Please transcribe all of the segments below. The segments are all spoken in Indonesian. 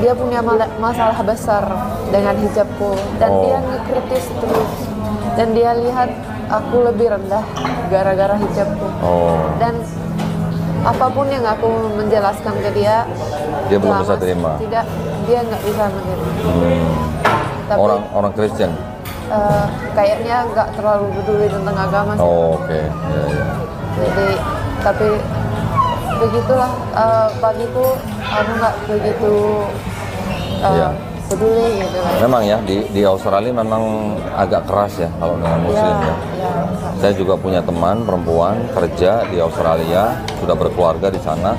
dia punya masalah besar dengan hijabku dan dia ngekritis terus dan dia lihat aku lebih rendah gara-gara hijabku dan apapun yang aku menjelaskan ke dia belum bisa terima. Tidak, dia nggak bisa menerima. Tapi orang Kristen kayaknya nggak terlalu peduli tentang agama sih. Oke. Ya. Jadi tapi begitulah, bagiku aku nggak begitu peduli gitu. Memang ya di Australia memang agak keras ya kalau dengan Muslim ya. Saya juga punya teman perempuan kerja di Australia, sudah berkeluarga di sana.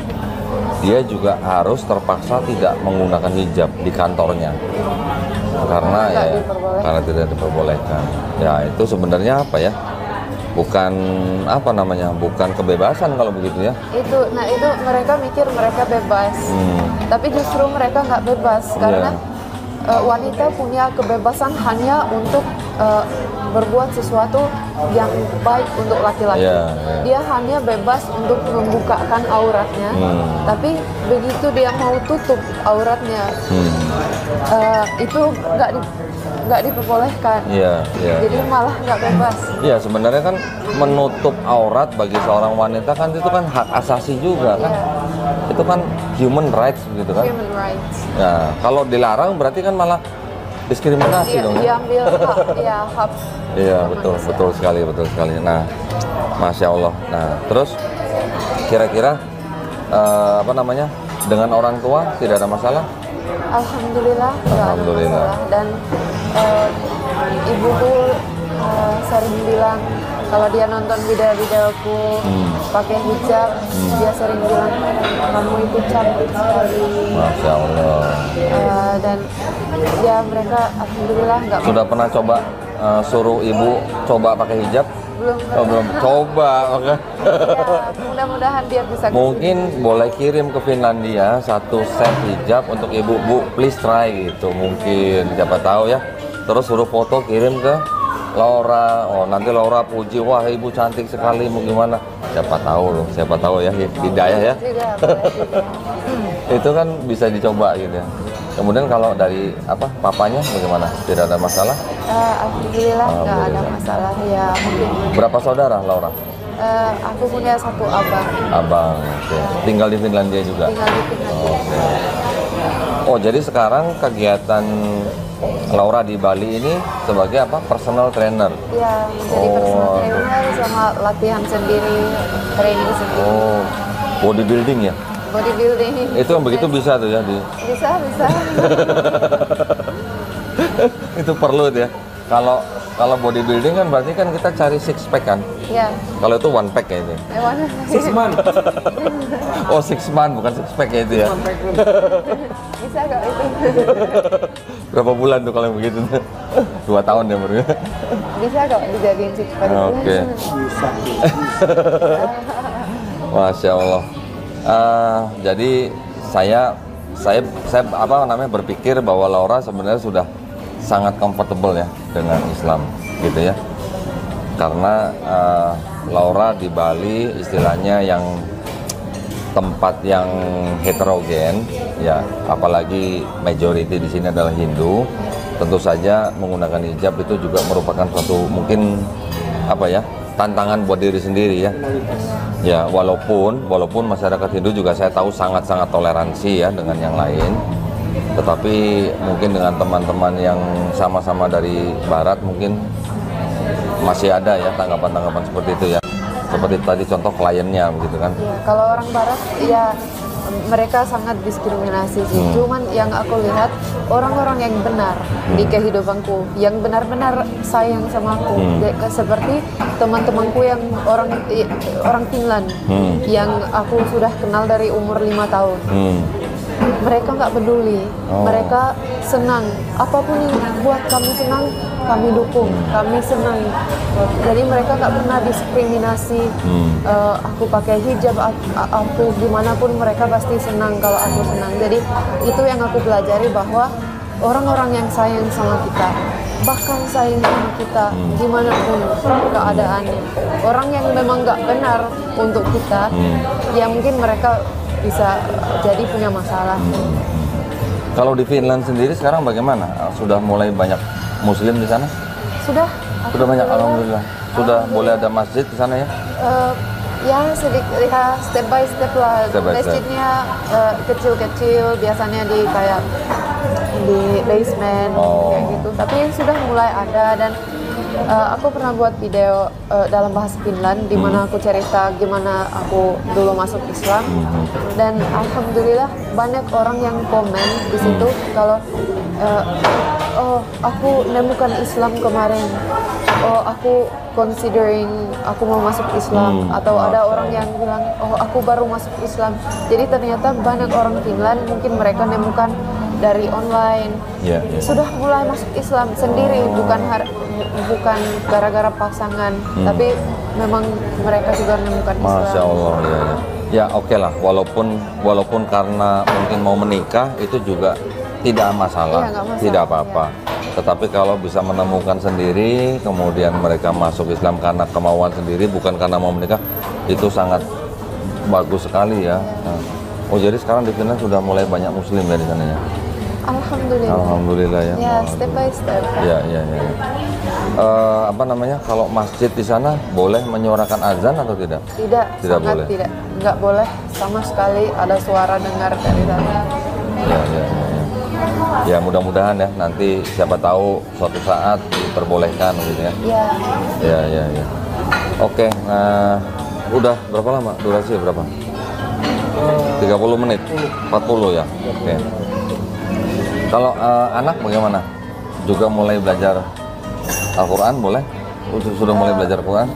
Dia juga harus terpaksa tidak menggunakan hijab di kantornya karena karena tidak diperbolehkan. Ya itu sebenarnya apa ya? Bukan bukan kebebasan kalau begitu ya. Itu mereka mikir mereka bebas, tapi justru mereka nggak bebas karena wanita punya kebebasan hanya untuk berbuat sesuatu yang baik untuk laki-laki. Dia hanya bebas untuk membukakan auratnya, tapi begitu dia mau tutup auratnya, itu nggak diperbolehkan. Jadi malah nggak bebas. Iya, sebenarnya kan menutup aurat bagi seorang wanita kan itu kan hak asasi juga kan. Itu kan human rights gitu kan. Human rights. Nah, kalau dilarang berarti kan malah diskriminasi dong. Diambil hak. Iya, betul sekali. Nah, Masya Allah. Nah, terus kira-kira dengan orang tua tidak ada masalah? Alhamdulillah. Dan ibuku sering bilang kalau dia nonton video-videoku pakai hijab, dia sering bilang kamu itu cantik sekali. Masya Allah. Dan ya mereka alhamdulillah nggak. Sudah pernah coba suruh ibu coba pakai hijab? Belum. Coba. Ya, mudah-mudahan dia bisa. Mungkin boleh kirim ke Finlandia satu set hijab untuk ibu, Bu, please try gitu. Mungkin siapa tahu ya. Terus suruh foto kirim ke Laura. Nanti Laura puji, wah ibu cantik sekali, mau gimana? Siapa tahu ya hidayah ya. Itu kan bisa dicoba gitu ya. Kemudian kalau dari papanya bagaimana? Tidak ada masalah? Alhamdulillah nggak ada masalah ya. Mungkin. Berapa saudara Laura? Aku punya satu abang. Oke. Tinggal di Finlandia juga? Tinggal di Finlandia. Oh, jadi sekarang kegiatan Laura di Bali ini sebagai personal trainer? Iya, menjadi personal trainer sama latihan sendiri, training sendiri. Bodybuilding ya? Bodybuilding. Itu yang begitu bisa tuh ya? Bisa. Itu perlu ya. Kalau bodybuilding kan berarti kan kita cari six pack kan? Iya. Kalau itu one pack ya itu. 6 month. 6 month bukan six pack ya itu ya. Bisa kok itu. Berapa bulan tuh kalau begitu? 2 tahun ya baru. Bisa kok dijadiin six pack. Oke. Masya Allah. Jadi saya berpikir bahwa Laura sebenarnya sudah sangat comfortable ya dengan Islam gitu ya, karena Laura di Bali istilahnya yang tempat yang heterogen ya, apalagi majority di sini adalah Hindu. Tentu saja menggunakan hijab itu juga merupakan suatu mungkin tantangan buat diri sendiri ya. Ya, walaupun masyarakat Hindu juga saya tahu sangat-sangat toleransi ya dengan yang lain. Tetapi mungkin dengan teman-teman yang sama-sama dari Barat mungkin masih ada ya tanggapan-tanggapan seperti itu ya. Seperti tadi contoh kliennya begitu kan. Ya, kalau orang Barat ya mereka sangat diskriminasi sih. Cuman yang aku lihat orang-orang yang benar di kehidupanku, yang benar-benar sayang sama aku, seperti teman-temanku yang orang Finland, yang aku sudah kenal dari umur 5 tahun. Mereka nggak peduli, mereka senang. Apapun yang buat kami senang, kami dukung, kami senang. Jadi mereka nggak pernah diskriminasi. Aku pakai hijab, aku gimana pun mereka pasti senang kalau aku senang. Jadi itu yang aku pelajari, bahwa orang-orang yang sayang sama kita, bahkan sayang sama kita gimana pun keadaannya, orang yang memang nggak benar untuk kita, ya mungkin mereka bisa jadi punya masalah. Kalau di Finland sendiri sekarang bagaimana? Sudah mulai banyak Muslim di sana? Sudah. Sudah banyak, alhamdulillah. Sudah boleh ada masjid di sana ya? Ya sedikit, ya step by step lah. Step by step. Masjidnya kecil-kecil, biasanya di kayak di basement kayak gitu. Tapi sudah mulai ada, dan aku pernah buat video dalam bahasa Finland di mana aku cerita gimana aku dulu masuk Islam, dan alhamdulillah banyak orang yang komen di situ kalau oh aku nemukan Islam kemarin, oh aku considering aku mau masuk Islam, atau ada orang yang bilang oh aku baru masuk Islam. Jadi ternyata banyak orang Finland mungkin mereka nemukan dari online, sudah mulai masuk Islam sendiri, bukan gara-gara pasangan, tapi memang mereka juga menemukan Islam. Masya Allah, ya oke lah, walaupun karena mungkin mau menikah itu juga tidak masalah, nggak masalah, tidak apa-apa. Tetapi kalau bisa menemukan sendiri, kemudian mereka masuk Islam karena kemauan sendiri, bukan karena mau menikah, itu sangat bagus sekali ya. Oh jadi sekarang di Finland sudah mulai banyak Muslim ya di sana ya? Alhamdulillah. Alhamdulillah ya. Ya step by step. Ya. Apa namanya? Kalau masjid di sana boleh menyuarakan azan atau tidak? Tidak Tidak boleh. tidak, nggak boleh sama sekali ada suara dengar dari sana. Ya mudah-mudahan ya nanti siapa tahu suatu saat diperbolehkan gitu ya. Ya. Oke, udah berapa lama? Durasi berapa? 30 menit? 40 ya? Oke. Kalau anak bagaimana? Juga mulai belajar Al-Quran boleh? Sudah mulai belajar Quran?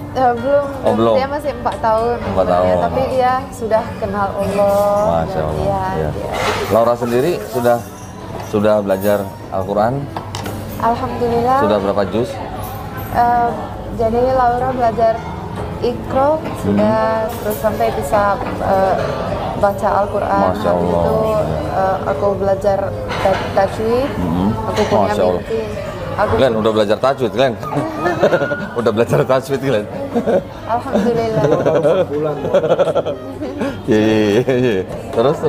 Belum. Dia masih 4 tahun. 4 tahun. Tapi dia sudah kenal Allah. Masya Allah. Ya. Laura sendiri sudah belajar Al-Quran? Alhamdulillah. Sudah berapa juz? Jadi Laura belajar Iqra sudah, terus sampai bisa baca Al-Quran. Masya Allah. Habis itu aku belajar tajwid. Aku punya mimpi. Glenn udah belajar tajwid, Glenn. Udah belajar tajwid, Glenn. Alhamdulillah. Iya. Terus?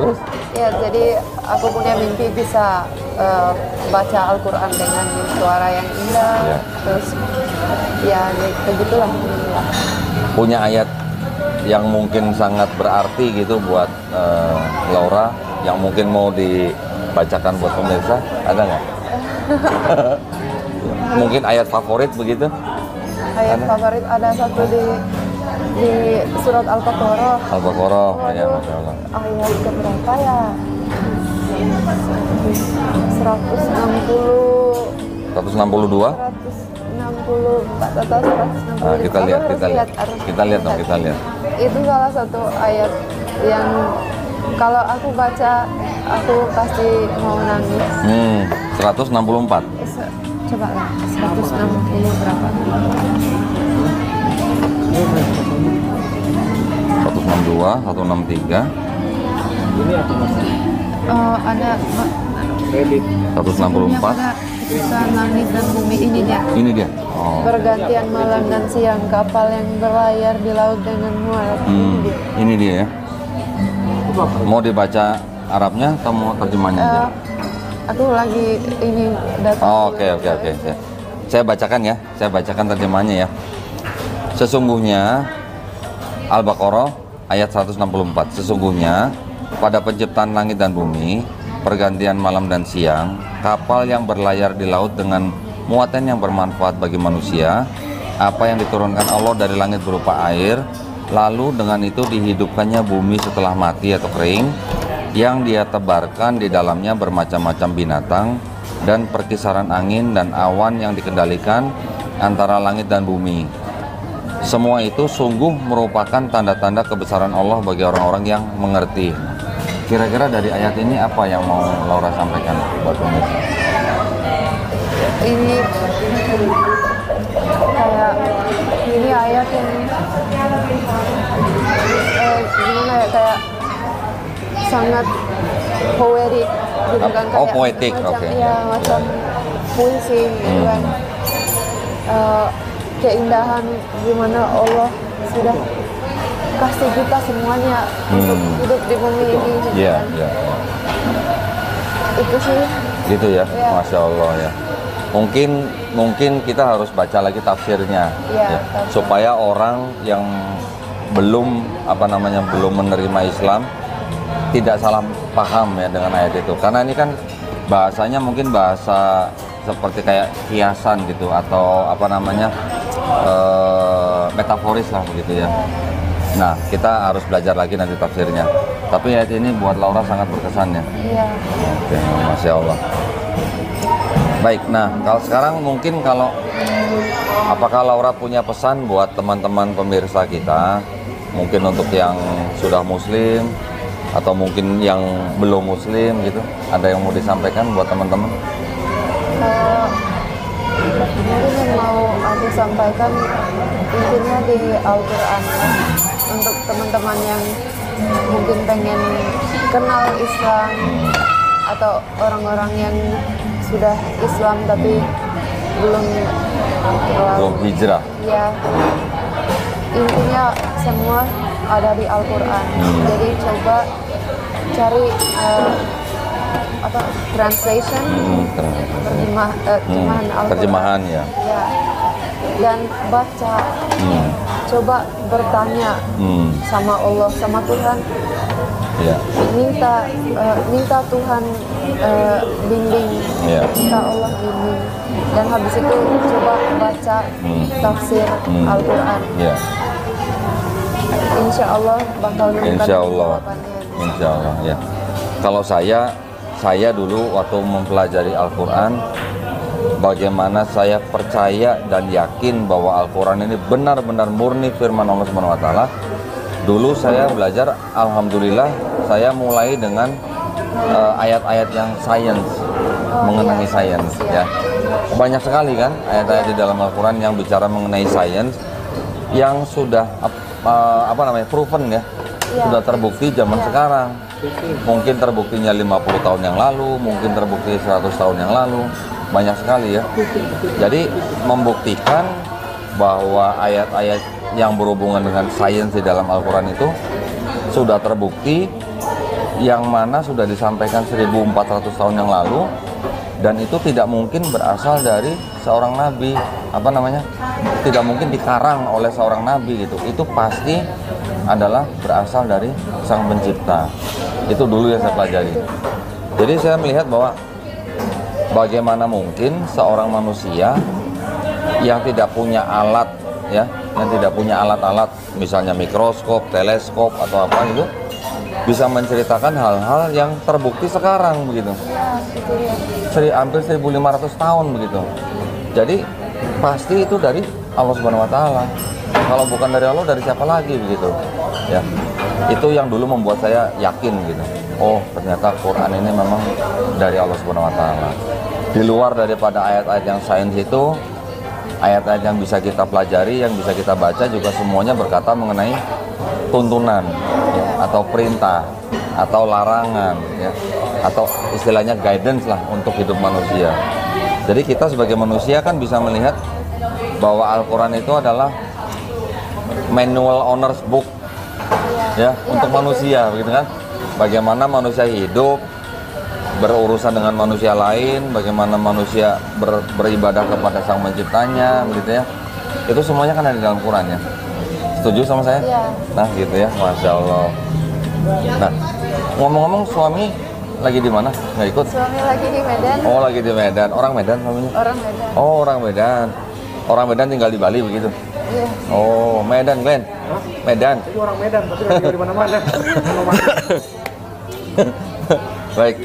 Ya, jadi aku punya mimpi bisa baca Al-Quran dengan suara yang indah. Terus ya begitulah. Punya ayat yang mungkin sangat berarti gitu buat Laura, yang mungkin mau dibacakan buat pemirsa, ada nggak? Mungkin ayat favorit begitu? Ayat favorit ada satu di surat Al-Baqarah. Al-Baqarah, ya Masya Allah. Ayat keberapa ya? 160. 162? 164 atau 160. Nah, kita lihat. Itu salah satu ayat yang kalau aku baca aku pasti mau nangis. 164. Coba lah, 160 berapa? 162, 163. Ini apa mas? Ada 164. Kisah langit dan bumi, ini dia. Ini dia. Oh. Bergantian malam dan siang, kapal yang berlayar di laut dengan muat. Ini dia ya. Mau dibaca Arabnya atau mau terjemahnya aja? Aku lagi ini datang. Oh, oke. Saya bacakan terjemahnya ya. Sesungguhnya Al-Baqarah ayat 164. Sesungguhnya pada penciptaan langit dan bumi, pergantian malam dan siang, kapal yang berlayar di laut dengan muatan yang bermanfaat bagi manusia, apa yang diturunkan Allah dari langit berupa air, lalu dengan itu dihidupkannya bumi setelah mati atau kering, yang dia tebarkan di dalamnya bermacam-macam binatang, dan perkisaran angin dan awan yang dikendalikan antara langit dan bumi. Semua itu sungguh merupakan tanda-tanda kebesaran Allah bagi orang-orang yang mengerti. Kira-kira dari ayat ini apa yang mau Laura sampaikan buat pemirsa? Ini kayak ini ayat yang gimana ya, kayak sangat poetik gitu kan, Oh, kayak poetik, macam, oke. ya macam puisi gitu kan. Keindahan gimana Allah sudah kasih kita semuanya untuk hidup di bumi ini gitu kan. Itu sih. Gitu ya, Iya. Masya Allah ya. Mungkin kita harus baca lagi tafsirnya, Iya, ya, tafsir. supaya orang yang belum belum menerima Islam tidak salah paham ya dengan ayat itu. Karena ini kan bahasanya mungkin bahasa seperti kayak kiasan gitu atau metaforis lah begitu ya. Nah, kita harus belajar lagi nanti tafsirnya. Tapi ayat ini buat Laura sangat berkesan ya. Iya. Oke, Masya Allah. Baik, nah kalau sekarang apakah Laura punya pesan buat teman-teman pemirsa kita, mungkin untuk yang sudah muslim atau mungkin yang belum muslim gitu, ada yang mau disampaikan buat teman-teman? Mungkin yang mau aku sampaikan intinya di Al-Quran ya. Untuk teman-teman yang mungkin pengen kenal Islam atau orang-orang yang sudah Islam tapi belum Belum hijrah. ya, intinya semua ada di Al-Quran. Jadi coba cari translation, terjemahan Al-Quran. Terjemahan ya. Ya. Dan baca, coba bertanya sama Allah, sama Tuhan, Ya. minta Tuhan bimbing, Ya. minta Allah bimbing, dan habis itu coba baca tafsir Al-Quran. Ya. Insya Allah bakal menemukan Insya Allah. jawabannya. Insya Allah ya. Kalau saya dulu waktu mempelajari Al-Quran, bagaimana saya percaya dan yakin bahwa Al-Quran ini benar-benar murni firman Allah Subhanahu wa taala. Dulu saya belajar, alhamdulillah saya mulai dengan ayat-ayat yang sains, mengenai sains ya. Banyak sekali kan ayat-ayat di dalam Al-Quran yang bicara mengenai sains yang sudah proven ya. Sudah terbukti zaman sekarang. Mungkin terbuktinya 50 tahun yang lalu, mungkin terbukti 100 tahun yang lalu. Banyak sekali ya. Jadi membuktikan bahwa ayat-ayat yang berhubungan dengan sains di dalam Al-Quran itu sudah terbukti, yang mana sudah disampaikan 1400 tahun yang lalu, dan itu tidak mungkin berasal dari seorang nabi, tidak mungkin dikarang oleh seorang nabi gitu. Itu pasti adalah berasal dari Sang Pencipta. Itu dulu yang saya pelajari. Jadi saya melihat bahwa bagaimana mungkin seorang manusia yang tidak punya alat ya, yang tidak punya alat-alat misalnya mikroskop, teleskop atau apa itu bisa menceritakan hal-hal yang terbukti sekarang begitu. Hampir 1500 tahun begitu. Jadi pasti itu dari Allah Subhanahu wa taala. Kalau bukan dari Allah, dari siapa lagi begitu. Ya. Itu yang dulu membuat saya yakin gitu. Oh, ternyata Quran ini memang dari Allah Subhanahu wa taala. Di luar daripada ayat-ayat yang sains itu, ayat-ayat yang bisa kita pelajari, yang bisa kita baca juga semuanya berkata mengenai tuntunan ya, atau perintah atau larangan ya, atau istilahnya guidance lah untuk hidup manusia. Jadi kita sebagai manusia kan bisa melihat bahwa Al-Quran itu adalah manual owner's book ya, untuk manusia begitu kan. Bagaimana manusia hidup, berurusan dengan manusia lain, bagaimana manusia beribadah kepada Sang Penciptanya begitu ya. Itu semuanya kan ada di dalam Quran ya. Setuju sama saya? Iya. Nah gitu ya, Masya Allah. Nah, ngomong-ngomong suami lagi di mana? Nggak ikut? Suami lagi di Medan. Oh, lagi di Medan. Orang Medan suaminya? Orang Medan. Oh, orang Medan. Orang Medan tinggal di Bali begitu? Iya. Oh, Medan, Glenn. Medan. Itu orang Medan, tapi lagi di mana-mana. Baik,